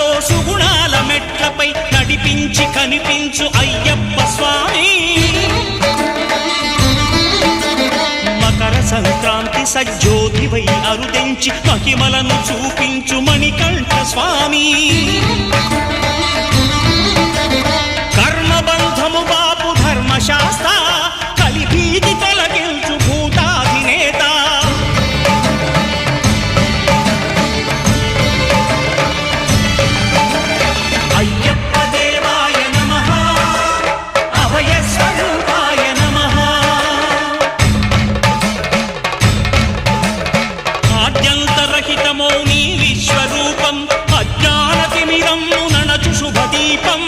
సుఖాలతో సుగుణాల మెట్లపై నడిపించి కనిపించు అయ్యప్ప స్వామి. మకర సంక్రాంతి సజ్జోతివై అరుదెంచి మహిమలను చూపించు మణికంఠ స్వామి. కర్మబంధము బాపు ధర్మశాస్త్ర కలిభీతి తొలగించు భూతాధినేత. అయ్యప్ప దేవాయ నమః, అభయ స్వరూపాయ నమః. ఆద్యంతరహితమో నీ విశ్వరూపం, అజ్ఞానతిమిరం నణచు శుభదీపం.